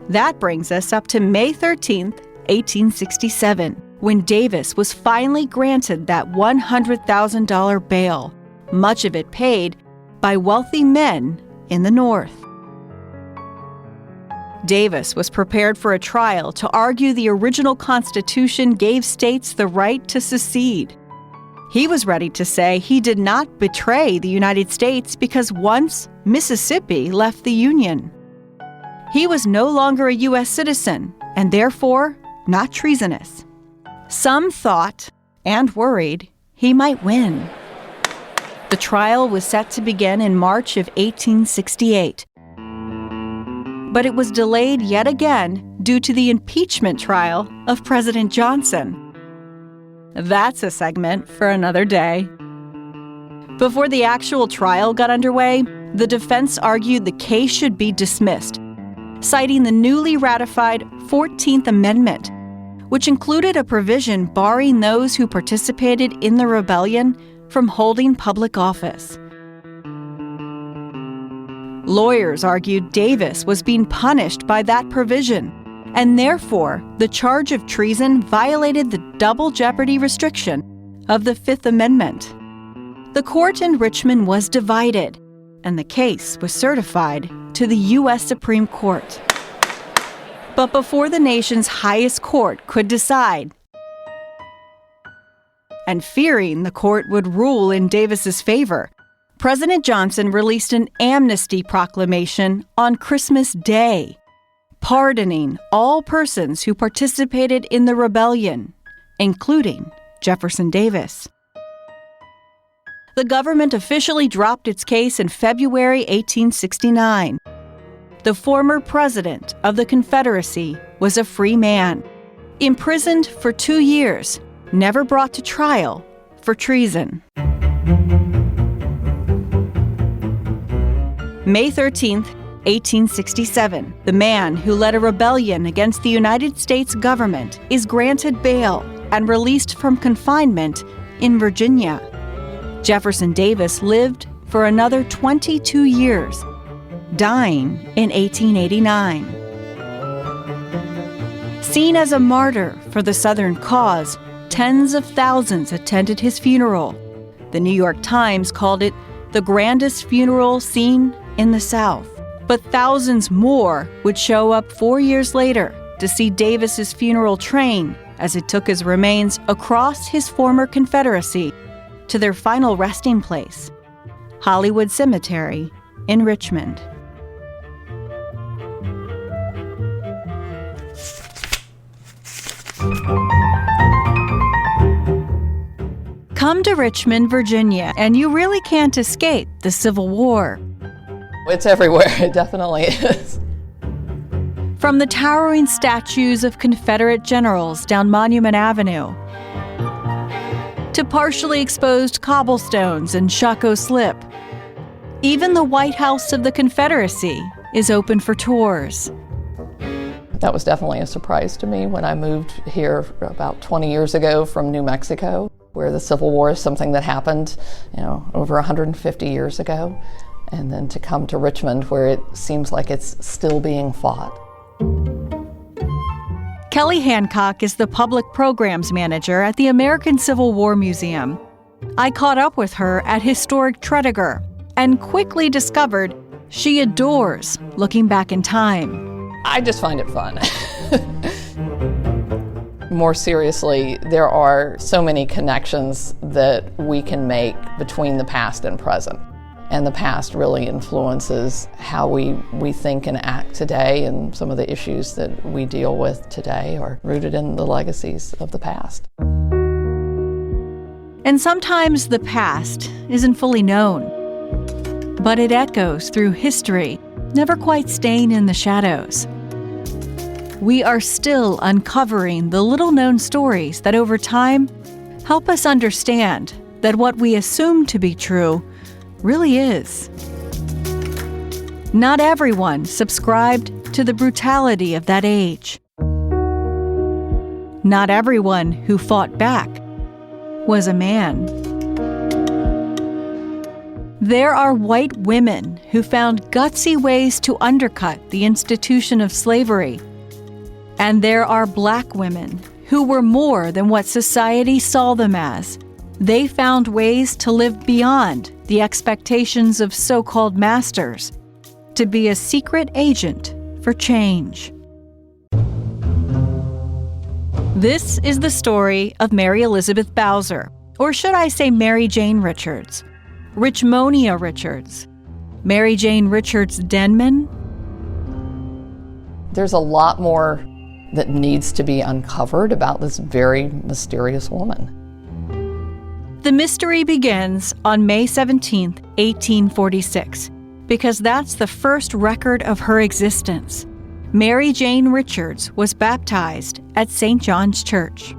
That brings us up to May 13th, 1867, when Davis was finally granted that $100,000 bail, much of it paid by wealthy men in the North. Davis was prepared for a trial to argue the original Constitution gave states the right to secede. He was ready to say he did not betray the United States because once Mississippi left the Union. He was no longer a U.S. citizen and therefore not treasonous. Some thought and worried he might win. The trial was set to begin in March of 1868. But it was delayed yet again due to the impeachment trial of President Johnson. That's a segment for another day. Before the actual trial got underway, the defense argued the case should be dismissed, citing the newly ratified 14th Amendment, which included a provision barring those who participated in the rebellion from holding public office. Lawyers argued Davis was being punished by that provision, and therefore the charge of treason violated the double jeopardy restriction of the Fifth Amendment. The court in Richmond was divided, and the case was certified to the U.S. Supreme Court. But before the nation's highest court could decide, and fearing the court would rule in Davis's favor, President Johnson released an amnesty proclamation on Christmas Day, pardoning all persons who participated in the rebellion, including Jefferson Davis. The government officially dropped its case in February 1869. The former president of the Confederacy was a free man, imprisoned for 2 years, never brought to trial for treason. May 13th, 1867, the man who led a rebellion against the United States government is granted bail and released from confinement in Virginia. Jefferson Davis lived for another 22 years, dying in 1889. Seen as a martyr for the Southern cause, tens of thousands attended his funeral. The New York Times called it the grandest funeral seen in the South. But thousands more would show up 4 years later to see Davis's funeral train as it took his remains across his former Confederacy to their final resting place, Hollywood Cemetery in Richmond. Come to Richmond, Virginia, and you really can't escape the Civil War. It's everywhere, it definitely is. From the towering statues of Confederate generals down Monument Avenue, to partially exposed cobblestones and Shockoe Slip, even the White House of the Confederacy is open for tours. That was definitely a surprise to me when I moved here about 20 years ago from New Mexico, where the Civil War is something that happened, over 150 years ago. And then to come to Richmond, where it seems like it's still being fought. Kelly Hancock is the public programs manager at the American Civil War Museum. I caught up with her at historic Tredegar and quickly discovered she adores looking back in time. I just find it fun. More seriously, there are so many connections that we can make between the past and present. And the past really influences how we think and act today, and some of the issues that we deal with today are rooted in the legacies of the past. And sometimes the past isn't fully known, but it echoes through history, never quite staying in the shadows. We are still uncovering the little-known stories that over time help us understand that what we assume to be true really is. Not everyone subscribed to the brutality of that age. Not everyone who fought back was a man. There are white women who found gutsy ways to undercut the institution of slavery. And there are black women who were more than what society saw them as. They found ways to live beyond the expectations of so-called masters, to be a secret agent for change. This is the story of Mary Elizabeth Bowser, or should I say Mary Jane Richards, Richmonia Richards, Mary Jane Richards Denman. There's a lot more that needs to be uncovered about this very mysterious woman. The mystery begins on May 17, 1846, because that's the first record of her existence. Mary Jane Richards was baptized at St. John's Church.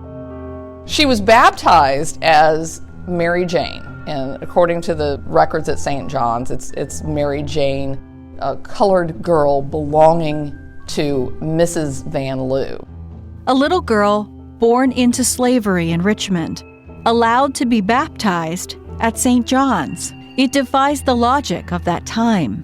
She was baptized as Mary Jane, and according to the records at St. John's, it's Mary Jane, a colored girl belonging to Mrs. Van Loo. A little girl born into slavery in Richmond, allowed to be baptized at St. John's. It defies the logic of that time.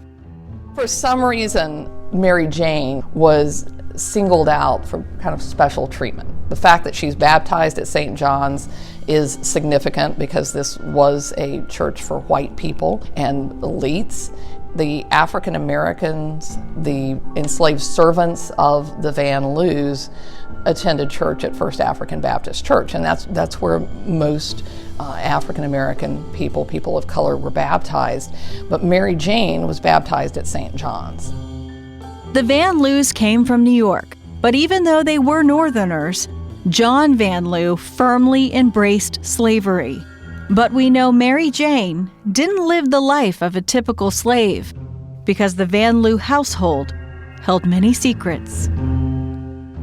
For some reason, Mary Jane was singled out for kind of special treatment. The fact that she's baptized at St. John's is significant because this was a church for white people and elites. The African Americans, the enslaved servants of the Van Loos, attended church at First African Baptist Church, and that's where most African American people of color were baptized. But Mary Jane was baptized at St. John's. The Van Loos came from New York, but even though they were Northerners, John Van Loo firmly embraced slavery. But we know Mary Jane didn't live the life of a typical slave, because the Van Loo household held many secrets.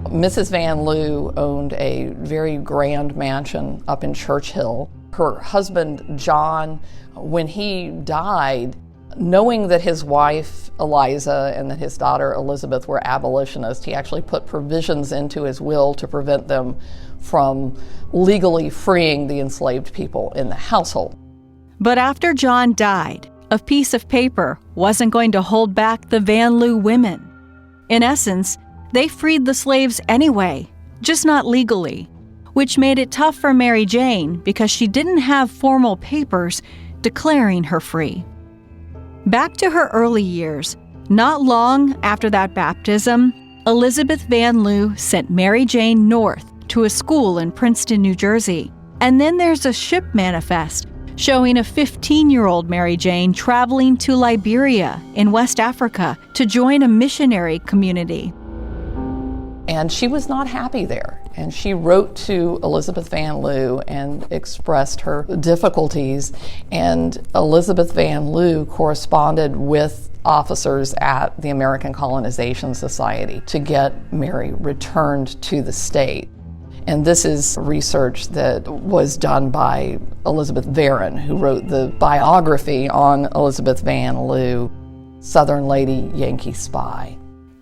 Mrs. Van Loo owned a very grand mansion up in Churchill. Her husband, John, when he died, knowing that his wife, Eliza, and that his daughter, Elizabeth, were abolitionists, he actually put provisions into his will to prevent them from legally freeing the enslaved people in the household. But after John died, a piece of paper wasn't going to hold back the Van Loo women. In essence, they freed the slaves anyway, just not legally, which made it tough for Mary Jane because she didn't have formal papers declaring her free. Back to her early years, not long after that baptism, Elizabeth Van Loo sent Mary Jane north to a school in Princeton, New Jersey. And then there's a ship manifest showing a 15-year-old Mary Jane traveling to Liberia in West Africa to join a missionary community. And she was not happy there. And she wrote to Elizabeth Van Loo and expressed her difficulties. And Elizabeth Van Loo corresponded with officers at the American Colonization Society to get Mary returned to the state. And this is research that was done by Elizabeth Barron, who wrote the biography on Elizabeth Van Loo, Southern Lady, Yankee Spy.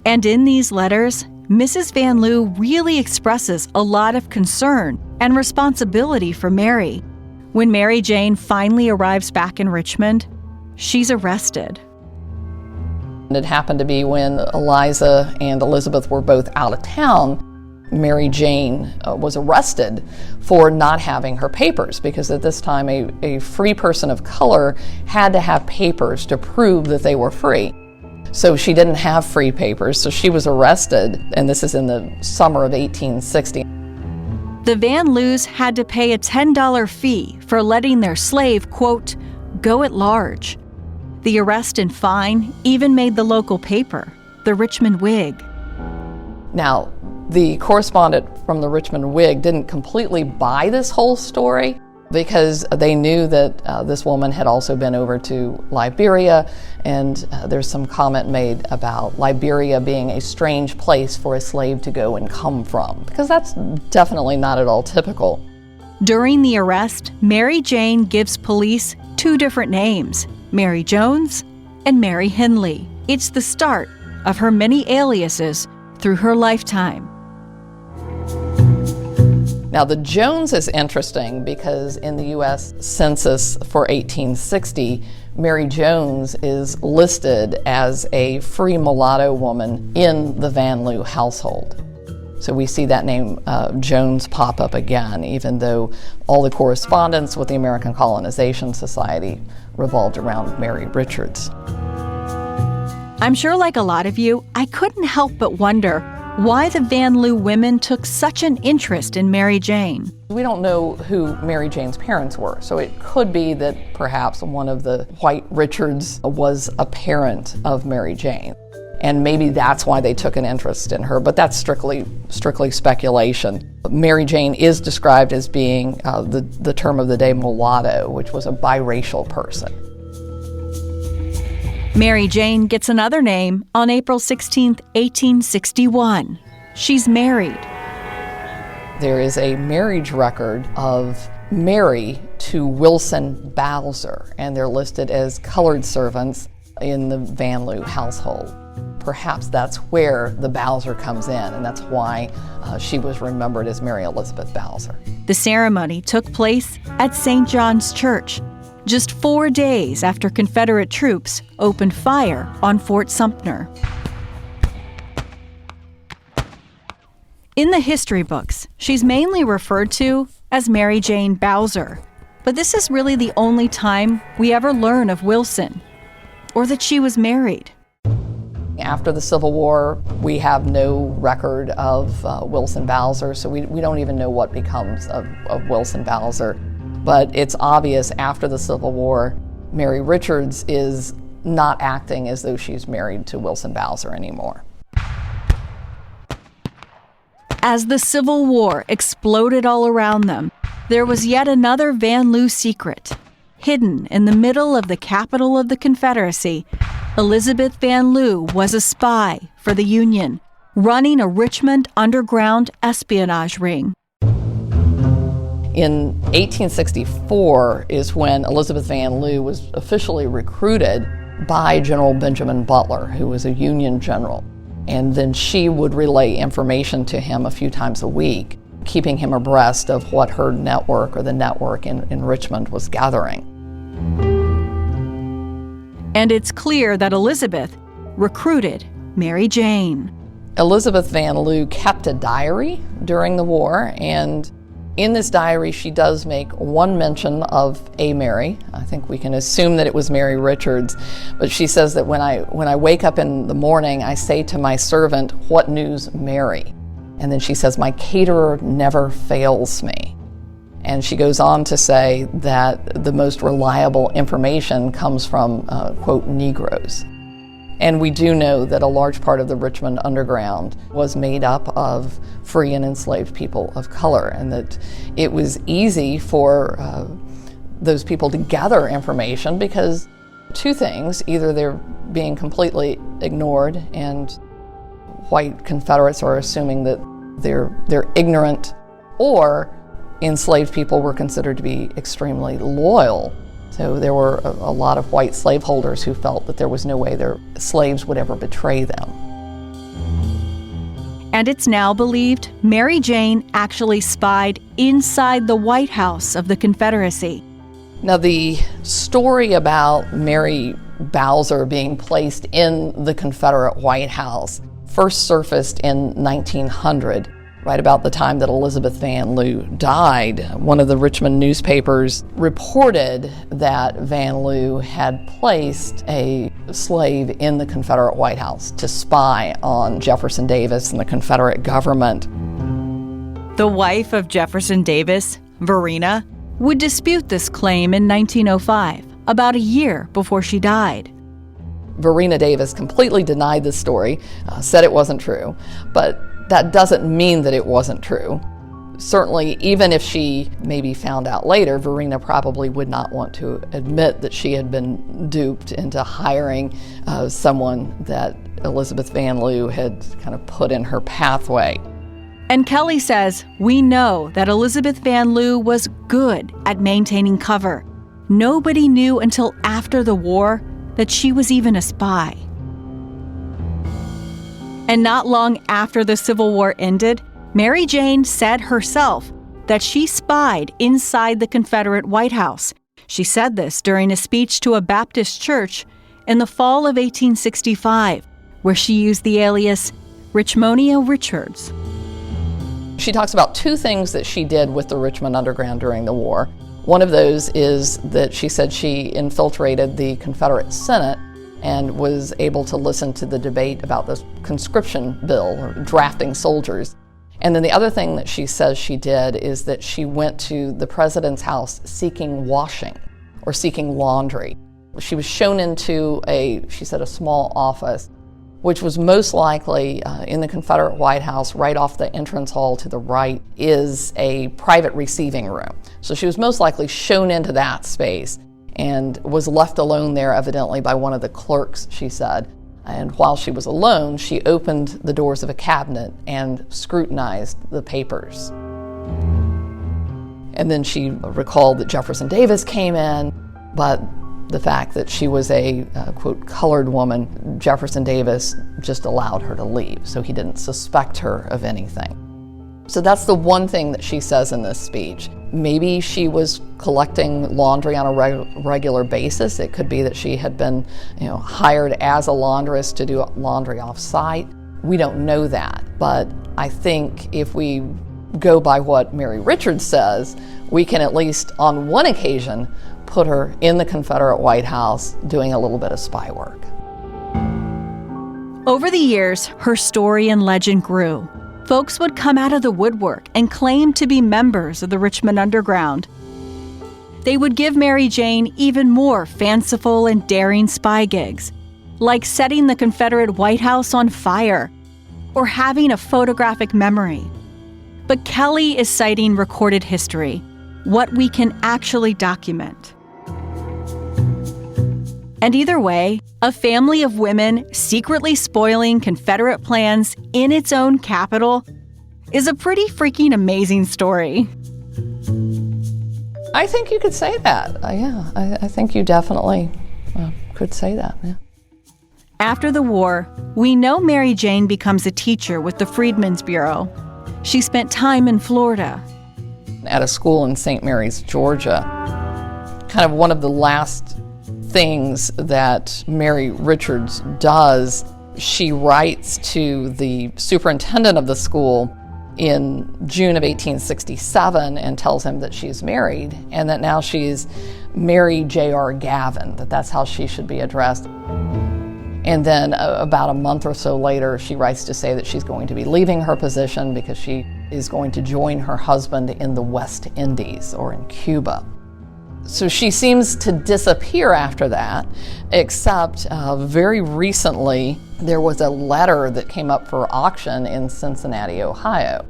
And in these letters, Mrs. Van Loo really expresses a lot of concern and responsibility for Mary. When Mary Jane finally arrives back in Richmond, she's arrested. It happened to be when Eliza and Elizabeth were both out of town. Mary Jane was arrested for not having her papers, because at this time a free person of color had to have papers to prove that they were free. So she didn't have free papers, so she was arrested, and this is in the summer of 1860. The Van Loos had to pay a $10 fee for letting their slave, quote, go at large. The arrest and fine even made the local paper, the Richmond Whig. Now, the correspondent from the Richmond Whig didn't completely buy this whole story, because they knew that this woman had also been over to Liberia, and there's some comment made about Liberia being a strange place for a slave to go and come from, because that's definitely not at all typical. During the arrest, Mary Jane gives police two different names, Mary Jones and Mary Henley. It's the start of her many aliases through her lifetime. Now, the Jones is interesting because in the U.S. Census for 1860, Mary Jones is listed as a free mulatto woman in the Van Lew household. So we see that name Jones pop up again, even though all the correspondence with the American Colonization Society revolved around Mary Richards. I'm sure, like a lot of you, I couldn't help but wonder why the Van Lew women took such an interest in Mary Jane. We don't know who Mary Jane's parents were, so it could be that perhaps one of the White Richards was a parent of Mary Jane. And maybe that's why they took an interest in her, but that's strictly speculation. Mary Jane is described as being the term of the day mulatto, which was a biracial person. Mary Jane gets another name on April 16, 1861. She's married. There is a marriage record of Mary to Wilson Bowser, and they're listed as colored servants in the Van Lew household. Perhaps that's where the Bowser comes in, and that's why she was remembered as Mary Elizabeth Bowser. The ceremony took place at St. John's Church, just 4 days after Confederate troops opened fire on Fort Sumter. In the history books, she's mainly referred to as Mary Jane Bowser, but this is really the only time we ever learn of Wilson, or that she was married. After the Civil War, we have no record of Wilson Bowser, so we don't even know what becomes of Wilson Bowser. But it's obvious after the Civil War, Mary Richards is not acting as though she's married to Wilson Bowser anymore. As the Civil War exploded all around them, there was yet another Van Lew secret. Hidden in the middle of the capital of the Confederacy, Elizabeth Van Lew was a spy for the Union, running a Richmond underground espionage ring. In 1864 is when Elizabeth Van Lew was officially recruited by General Benjamin Butler, who was a Union general. And then she would relay information to him a few times a week, keeping him abreast of what her network or the network in Richmond was gathering. And it's clear that Elizabeth recruited Mary Jane. Elizabeth Van Lew kept a diary during the war, and in this diary she does make one mention of a Mary. I think we can assume that it was Mary Richards, but she says that when I wake up in the morning, I say to my servant, "What news, Mary?" And then she says, "My caterer never fails me." And she goes on to say that the most reliable information comes from, quote, Negroes. And we do know that a large part of the Richmond Underground was made up of free and enslaved people of color, and that it was easy for those people to gather information because two things: either they're being completely ignored and white Confederates are assuming that they're ignorant, or enslaved people were considered to be extremely loyal. So there were a lot of white slaveholders who felt that there was no way their slaves would ever betray them. And it's now believed Mary Jane actually spied inside the White House of the Confederacy. Now, the story about Mary Bowser being placed in the Confederate White House first surfaced in 1900. Right about the time that Elizabeth Van Lew died. One of the Richmond newspapers reported that Van Lew had placed a slave in the Confederate White House to spy on Jefferson Davis and the Confederate government. The wife of Jefferson Davis, Verena, would dispute this claim in 1905, about a year before she died. Verena Davis completely denied this story, said it wasn't true, but that doesn't mean that it wasn't true. Certainly, even if she maybe found out later, Verena probably would not want to admit that she had been duped into hiring someone that Elizabeth Van Lew had kind of put in her pathway. And Kelly says, we know that Elizabeth Van Lew was good at maintaining cover. Nobody knew until after the war that she was even a spy. And not long after the Civil War ended, Mary Jane said herself that she spied inside the Confederate White House. She said this during a speech to a Baptist church in the fall of 1865, where she used the alias Richmonia Richards. She talks about two things that she did with the Richmond Underground during the war. One of those is that she said she infiltrated the Confederate Senate and was able to listen to the debate about the conscription bill, or drafting soldiers. And then the other thing that she says she did is that she went to the president's house seeking washing or seeking laundry. She was shown into she said, a small office, which was most likely in the Confederate White House. Right off the entrance hall to the right is a private receiving room. So she was most likely shown into that space and was left alone there, evidently by one of the clerks, she said. And while she was alone, she opened the doors of a cabinet and scrutinized the papers. And then she recalled that Jefferson Davis came in, but the fact that she was a, quote, colored woman, Jefferson Davis just allowed her to leave, so he didn't suspect her of anything. So that's the one thing that she says in this speech. Maybe she was collecting laundry on a regular basis. It could be that she had been, hired as a laundress to do laundry off-site. We don't know that, but I think if we go by what Mary Richards says, we can at least on one occasion put her in the Confederate White House doing a little bit of spy work. Over the years, her story and legend grew. Folks would come out of the woodwork and claim to be members of the Richmond Underground. They would give Mary Jane even more fanciful and daring spy gigs, like setting the Confederate White House on fire or having a photographic memory. But Kelly is citing recorded history, what we can actually document. And either way, a family of women secretly spoiling Confederate plans in its own capital is a pretty freaking amazing story. I think you could say that. I think you definitely could say that, yeah. After the war, we know Mary Jane becomes a teacher with the Freedmen's Bureau. She spent time in Florida. At a school in St. Mary's, Georgia. Kind of one of the last things that Mary Richards does, she writes to the superintendent of the school in June of 1867 and tells him that she's married and that now she's Mary J.R. Gavin, that's how she should be addressed. And then about a month or so later, she writes to say that she's going to be leaving her position because she is going to join her husband in the West Indies or in Cuba. So she seems to disappear after that, except very recently there was a letter that came up for auction in Cincinnati, Ohio.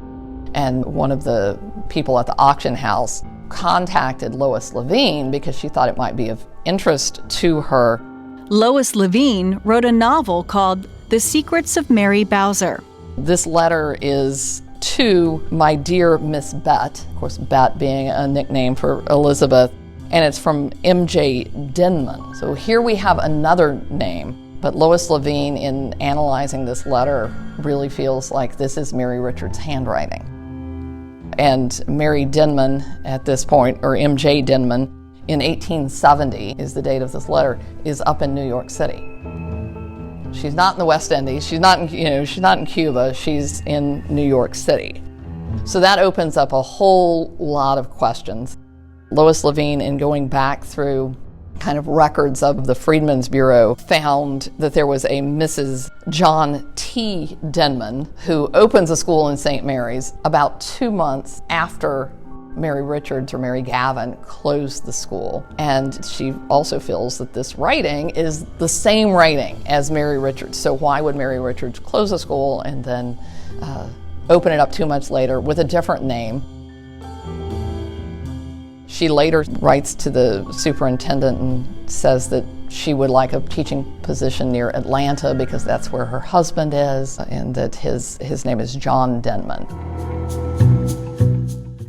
And one of the people at the auction house contacted Lois Levine because she thought it might be of interest to her. Lois Levine wrote a novel called The Secrets of Mary Bowser. This letter is to my dear Miss Bet, of course Bet being a nickname for Elizabeth, and it's from M.J. Denman. So here we have another name, but Lois Levine, in analyzing this letter, really feels like this is Mary Richards' handwriting. And Mary Denman at this point, or M.J. Denman, in 1870 is the date of this letter, is up in New York City. She's not in the West Indies, she's not in Cuba, she's in New York City. So that opens up a whole lot of questions. Lois Levine, in going back through kind of records of the Freedmen's Bureau, found that there was a Mrs. John T. Denman who opens a school in St. Mary's about 2 months after Mary Richards or Mary Gavin closed the school. And she also feels that this writing is the same writing as Mary Richards. So why would Mary Richards close a school and then open it up 2 months later with a different name? She later writes to the superintendent and says that she would like a teaching position near Atlanta because that's where her husband is, and that his name is John Denman.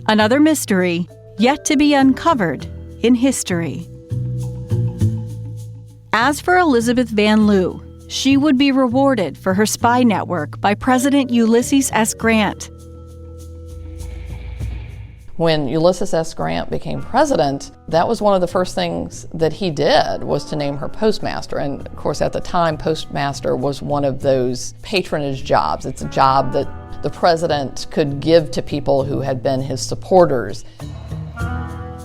Another mystery yet to be uncovered in history. As for Elizabeth Van Lew, she would be rewarded for her spy network by President Ulysses S. Grant. When Ulysses S. Grant became president, that was one of the first things that he did, was to name her postmaster. And of course, at the time, postmaster was one of those patronage jobs. It's a job that the president could give to people who had been his supporters.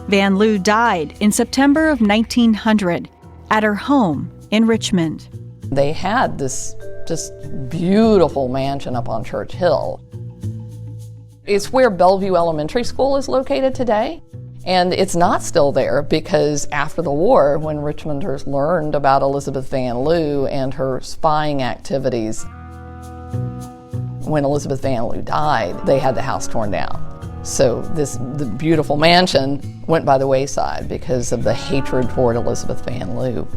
Van Lew died in September of 1900 at her home in Richmond. They had this just beautiful mansion up on Church Hill. It's where Bellevue Elementary School is located today, and it's not still there because after the war, when Richmonders learned about Elizabeth Van Lew and her spying activities, when Elizabeth Van Lew died, they had the house torn down. So the beautiful mansion went by the wayside because of the hatred toward Elizabeth Van Lew.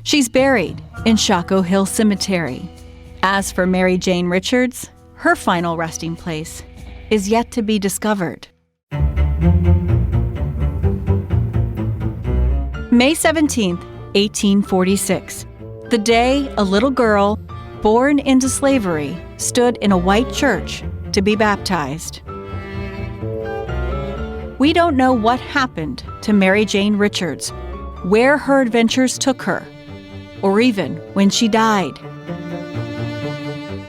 She's buried in Shockoe Hill Cemetery. As for Mary Jane Richards, her final resting place is yet to be discovered. May 17th, 1846, the day a little girl born into slavery stood in a white church to be baptized. We don't know what happened to Mary Jane Richards, where her adventures took her, or even when she died.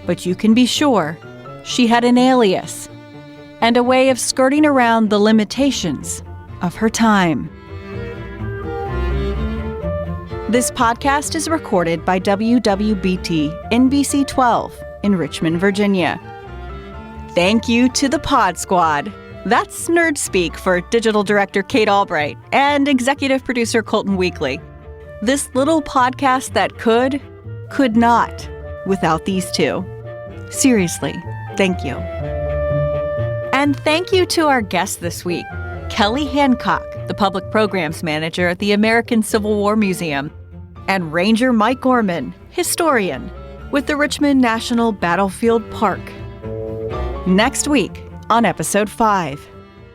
But you can be sure she had an alias and a way of skirting around the limitations of her time. This podcast is recorded by WWBT NBC 12 in Richmond, Virginia. Thank you to the Pod Squad. That's nerd speak for digital director Kate Albright and executive producer Colton Weekly. This little podcast that could not without these two. Seriously, thank you. And thank you to our guest this week, Kelly Hancock, the Public Programs Manager at the American Civil War Museum, and Ranger Mike Gorman, historian with the Richmond National Battlefield Park. Next week on Episode 5.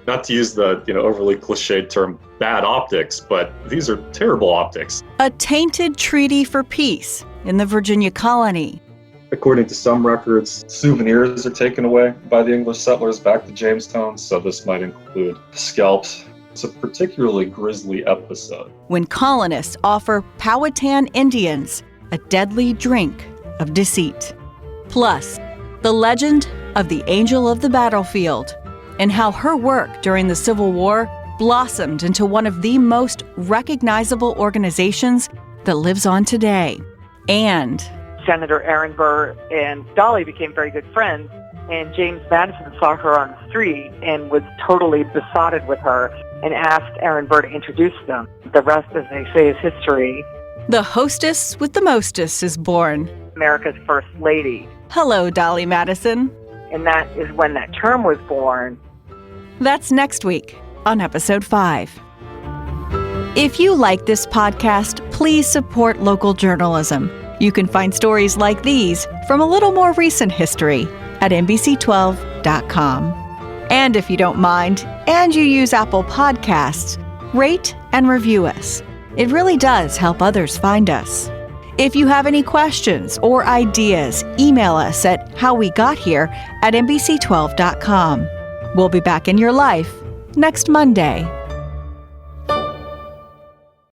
Not to use the overly cliched term bad optics, but these are terrible optics. A tainted treaty for peace in the Virginia colony. According to some records, souvenirs are taken away by the English settlers back to Jamestown, so this might include scalps. It's a particularly grisly episode. When colonists offer Powhatan Indians a deadly drink of deceit. Plus, the legend of the Angel of the Battlefield and how her work during the Civil War blossomed into one of the most recognizable organizations that lives on today. And Senator Aaron Burr and Dolly became very good friends, and James Madison saw her on the street and was totally besotted with her and asked Aaron Burr to introduce them. The rest, as they say, is history. The hostess with the mostess is born. America's First Lady. Hello, Dolly Madison. And that is when that term was born. That's next week on Episode 5. If you like this podcast, please support local journalism. You can find stories like these from a little more recent history at NBC12.com. And if you don't mind, and you use Apple Podcasts, rate and review us. It really does help others find us. If you have any questions or ideas, email us at howwegathere@NBC12.com. We'll be back in your life next Monday.